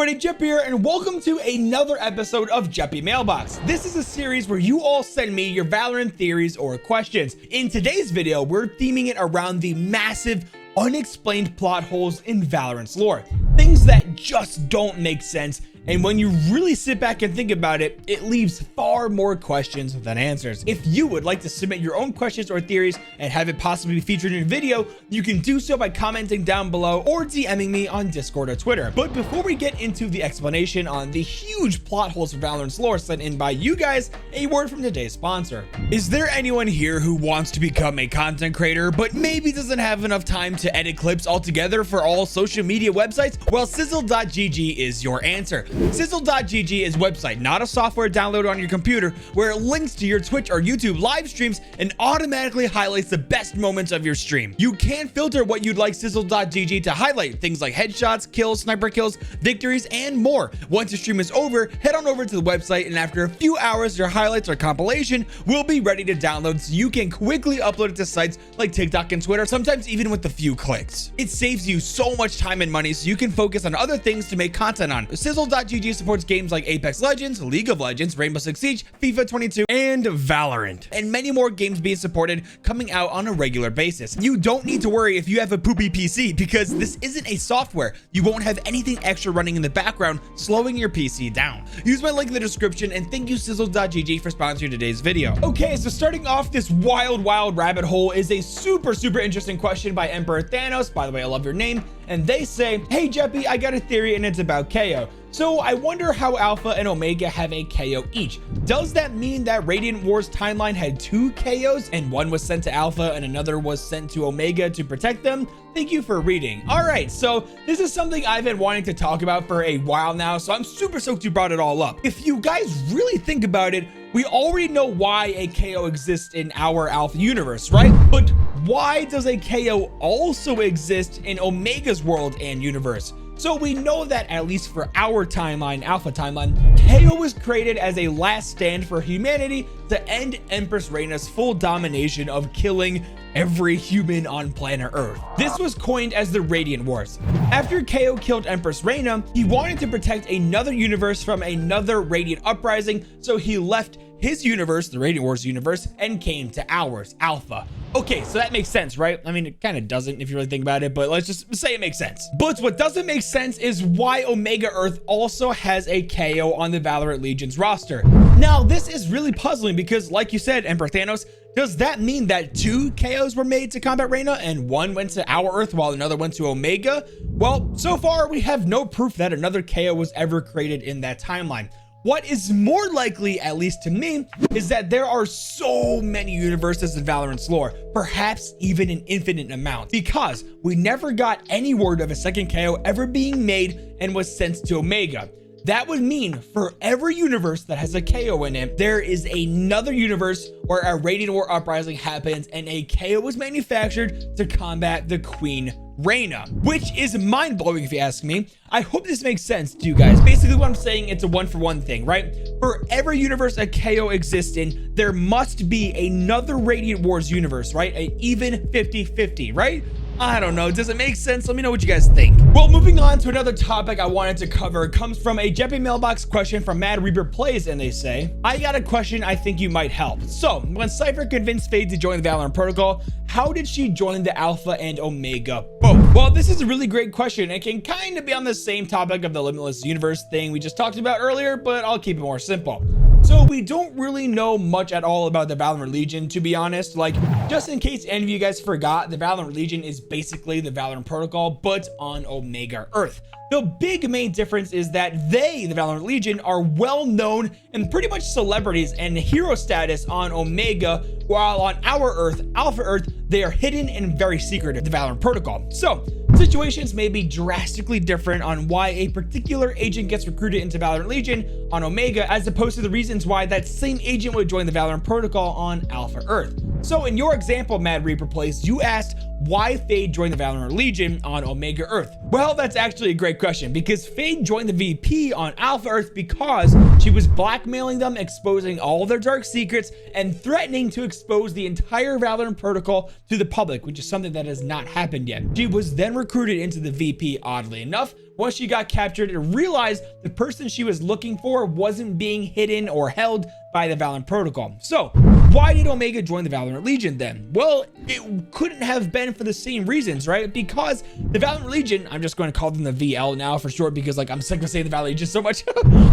everybody, Jepp here, and welcome to another episode of Jeppy Mailbox. This is a series where you all send me your Valorant theories or questions. In today's video, we're theming it around the massive, unexplained plot holes in Valorant's lore. Things that just don't make sense, and when you really sit back and think about it, it leaves far more questions than answers. If you would like to submit your own questions or theories and have it possibly be featured in a video, you can do so by commenting down below or DMing me on Discord or Twitter. But before we get into the explanation on the huge plot holes of Valorant's lore sent in by you guys, a word from today's sponsor. Is there anyone here who wants to become a content creator but maybe doesn't have enough time to edit clips altogether for all social media websites? Well, Sizzle.gg is your answer. Sizzle.gg is a website, not a software downloaded on your computer, where it links to your Twitch or YouTube live streams and automatically highlights the best moments of your stream. You can filter what you'd like Sizzle.gg to highlight, things like headshots, kills, sniper kills, victories, and more. Once your stream is over, head on over to the website, and after a few hours, your highlights or compilation will be ready to download so you can quickly upload it to sites like TikTok and Twitter, sometimes even with a few clicks. It saves you so much time and money so you can focus on other things to make content on. Sizzle.gg supports games like Apex Legends, League of Legends, Rainbow Six Siege, FIFA 22, and Valorant, and many more games being supported coming out on a regular basis. You don't need to worry if you have a poopy PC, because this isn't a software. You won't have anything extra running in the background slowing your PC down. Use my link in the description, and thank you Sizzle.gg for sponsoring today's video. Okay, so starting off this wild rabbit hole is a super interesting question by Emperor Thanos. By the way, I love your name. And they say, hey Jeppy, I got a theory and it's about KO. So I wonder how Alpha and Omega have a KO each. Does that mean that Radiant Wars timeline had 2 KOs and one was sent to Alpha and another was sent to Omega to protect them? Thank you for reading. All right, so this is something I've been wanting to talk about for a while now, so I'm super stoked you brought it all up. If you guys really think about it, we already know why a KO exists in our Alpha universe, right? But why does a KO also exist in Omega's world and universe? So we know that at least for our timeline, Alpha timeline, KO was created as a last stand for humanity to end Empress Reina's full domination of killing every human on planet Earth. This was coined as the Radiant Wars. After KO killed Empress Reina, he wanted to protect another universe from another Radiant uprising, so he left his universe, the Radiant Wars universe, and came to ours, Alpha. Okay, so that makes sense, right? I mean, it kind of doesn't if you really think about it, but let's just say it makes sense. But what doesn't make sense is why Omega Earth also has a KO on the Valorant Legion's roster. Now, this is really puzzling because, like you said, Emperor Thanos, does that mean that 2 KOs were made to combat Reina and one went to our Earth while another went to Omega? Well, so far we have no proof that another KO was ever created in that timeline. What is more likely, at least to me, is that there are so many universes in Valorant's lore, perhaps even an infinite amount, because we never got any word of a second KO ever being made and was sent to Omega. That would mean for every universe that has a KO in it, there is another universe where a Radiant War uprising happens and a KO was manufactured to combat the Queen Reina, which is mind-blowing if you ask me. I hope this makes sense to you guys. Basically what I'm saying, it's a one-for-one thing, right? For every universe a KO exists in, there must be another Radiant Wars universe, right? An even 50-50, right? I don't know. Does it make sense? Let me know what you guys think. Well, moving on to another topic I wanted to cover comes from a Jeppy Mailbox question from Mad Reaper Plays, and they say, I got a question I think you might help. So, when Cypher convinced Fade to join the Valorant protocol, how did she join the Alpha and Omega both? Well, this is a really great question. It can kind of be on the same topic of the Limitless Universe thing we just talked about earlier, but I'll keep it more simple. So we don't really know much at all about the Valorant Legion, to be honest. Like, just in case any of you guys forgot, the Valorant Legion is basically the Valorant Protocol, but on Omega Earth. The big main difference is that they, the Valorant Legion, are well known and pretty much celebrities and hero status on Omega, while on our Earth, Alpha Earth, they are hidden and very secretive, the Valorant Protocol. So, situations may be drastically different on why a particular agent gets recruited into Valorant Legion on Omega, as opposed to the reasons why that same agent would join the Valorant Protocol on Alpha Earth. So in your example, Mad Reaper Plays, you asked why Fade joined the Valorant Legion on Omega Earth. Well, that's actually a great question, because Fade joined the VP on Alpha Earth because she was blackmailing them, exposing all their dark secrets, and threatening to expose the entire Valorant protocol to the public, which is something that has not happened yet. She was then recruited into the VP, oddly enough, once she got captured and realized the person she was looking for wasn't being hidden or held by the Valorant protocol. So why did Omega join the Valorant Legion then? Well, it couldn't have been for the same reasons, right? Because the Valorant Legion, I'm just going to call them the VL now for short, because like I'm sick of saying the Valorant Legion so much.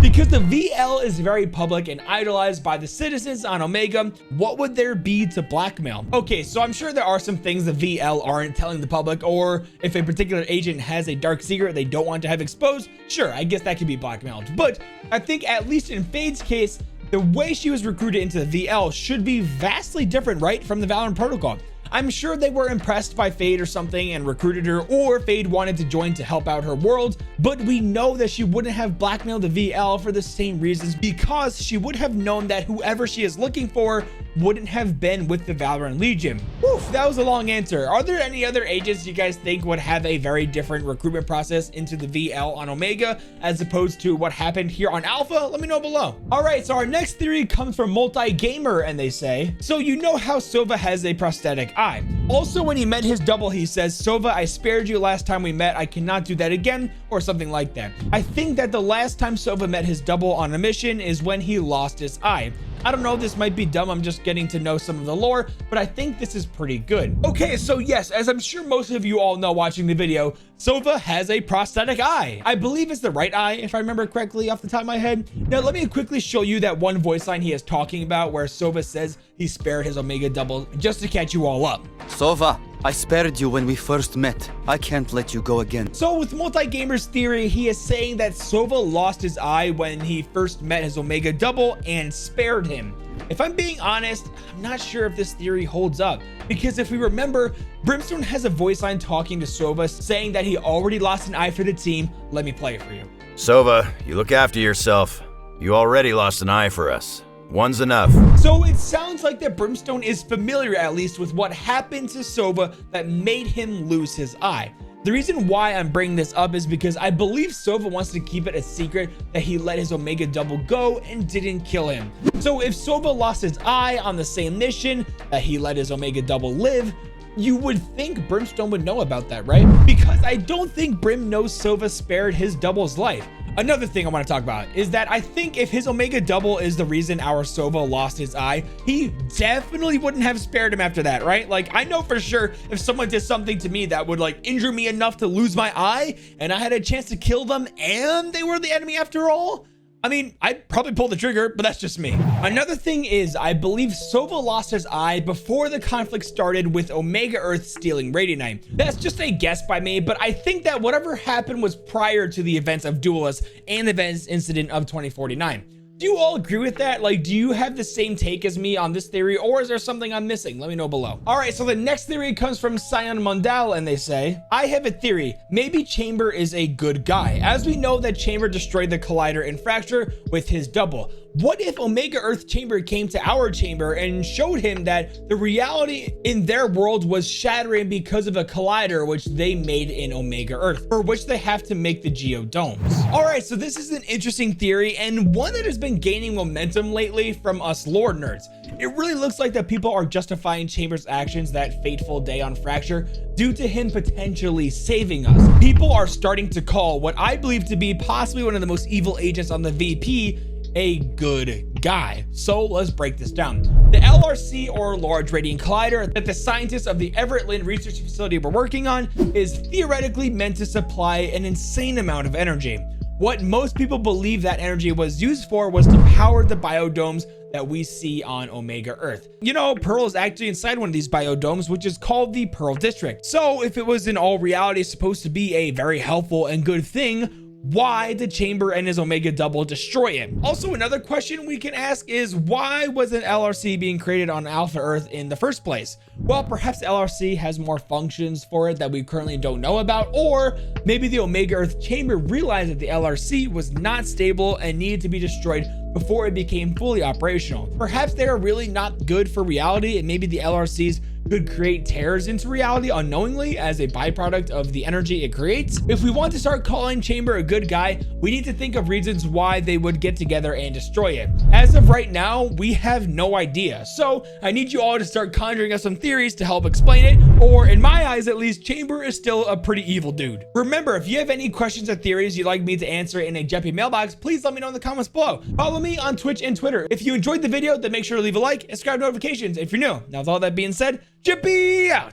Because the VL is very public and idolized by the citizens on Omega, what would there be to blackmail? Okay, so I'm sure there are some things the VL aren't telling the public, or if a particular agent has a dark secret they don't want to have exposed, sure, I guess that could be blackmailed. But I think at least in Fade's case, the way she was recruited into the VL should be vastly different, right, from the Valorant protocol. I'm sure they were impressed by Fade or something and recruited her, or Fade wanted to join to help out her world, but we know that she wouldn't have blackmailed the VL for the same reasons, because she would have known that whoever she is looking for wouldn't have been with the Valorant Legion. Oof, that was a long answer. Are there any other agents you guys think would have a very different recruitment process into the VL on Omega as opposed to what happened here on Alpha? Let me know below. All right, so our next theory comes from Multi-Gamer, and they say, so you know how Sova has a prosthetic eye. Also, when he met his double, he says, Sova, I spared you last time we met. I cannot do that again, or something like that. I think that the last time Sova met his double on a mission is when he lost his eye. I don't know, this might be dumb, I'm just getting to know some of the lore, but I think this is pretty good. Okay, so yes, as I'm sure most of you all know watching the video, Sova has a prosthetic eye. I believe it's the right eye, if I remember correctly off the top of my head. Now, let me quickly show you that one voice line he is talking about where Sova says he spared his Omega double, just to catch you all up. Sova, I spared you when we first met. I can't let you go again. So with Multi-Gamer's theory, he is saying that Sova lost his eye when he first met his Omega double and spared him. If I'm being honest, I'm not sure if this theory holds up, because if we remember, Brimstone has a voice line talking to Sova saying that he already lost an eye for the team. Let me play it for you. Sova, you look after yourself. You already lost an eye for us. One's enough. So it sounds like that Brimstone is familiar at least with what happened to Sova that made him lose his eye. The reason why I'm bringing this up is because I believe Sova wants to keep it a secret that he let his Omega double go and didn't kill him. So if Sova lost his eye on the same mission that he let his Omega double live, you would think Brimstone would know about that, right? Because I don't think Brim knows Sova spared his double's life. Another thing I want to talk about is that I think if his Omega double is the reason our Sova lost his eye, he definitely wouldn't have spared him after that, right? Like, I know for sure if someone did something to me that would like injure me enough to lose my eye and I had a chance to kill them and they were the enemy after all, I mean, I'd probably pull the trigger, but that's just me. Another thing is, I believe Sova lost his eye before the conflict started with Omega Earth stealing Radianite. That's just a guess by me, but I think that whatever happened was prior to the events of Duelist and the events incident of 2049. Do you all agree with that? Like, do you have the same take as me on this theory, or is there something I'm missing? Let me know below. All right, so the next theory comes from Sion Mondal, and they say, I have a theory. Maybe Chamber is a good guy, as we know that Chamber destroyed the Collider and Fracture with his double. What if Omega Earth Chamber came to our chamber and showed him that the reality in their world was shattering because of a collider which they made in Omega Earth, for which they have to make the geodomes? All right, so this is an interesting theory and one that has been gaining momentum lately from us lore nerds. It really looks like that people are justifying Chamber's actions that fateful day on Fracture due to him potentially saving us. People are starting to call what I believe to be possibly one of the most evil agents on the VP a good guy. So let's break this down. The LRC, or Large Radiant Collider, that the scientists of the Everett Lynn Research Facility were working on is theoretically meant to supply an insane amount of energy. What most people believe that energy was used for was to power the biodomes that we see on Omega Earth. You know, Pearl is actually inside one of these biodomes, which is called the Pearl District. So if it was in all reality supposed to be a very helpful and good thing, why did Chamber and his Omega double destroy it? Also, another question we can ask is, why was an LRC being created on Alpha Earth in the first place? Well, perhaps the LRC has more functions for it that we currently don't know about, or maybe the Omega Earth Chamber realized that the LRC was not stable and needed to be destroyed before it became fully operational. Perhaps they are really not good for reality, and maybe the LRCs could create tears into reality unknowingly as a byproduct of the energy it creates. If we want to start calling Chamber a good guy, we need to think of reasons why they would get together and destroy it. As of right now, we have no idea. So I need you all to start conjuring us some theories to help explain it. or in my eyes at least, Chamber is still a pretty evil dude. Remember, if you have any questions or theories you'd like me to answer in a Jeppy mailbox, please let me know in the comments below. Follow me on Twitch and Twitter. If you enjoyed the video, then make sure to leave a like and subscribe notifications if you're new. Now with all that being said, Jeppy out.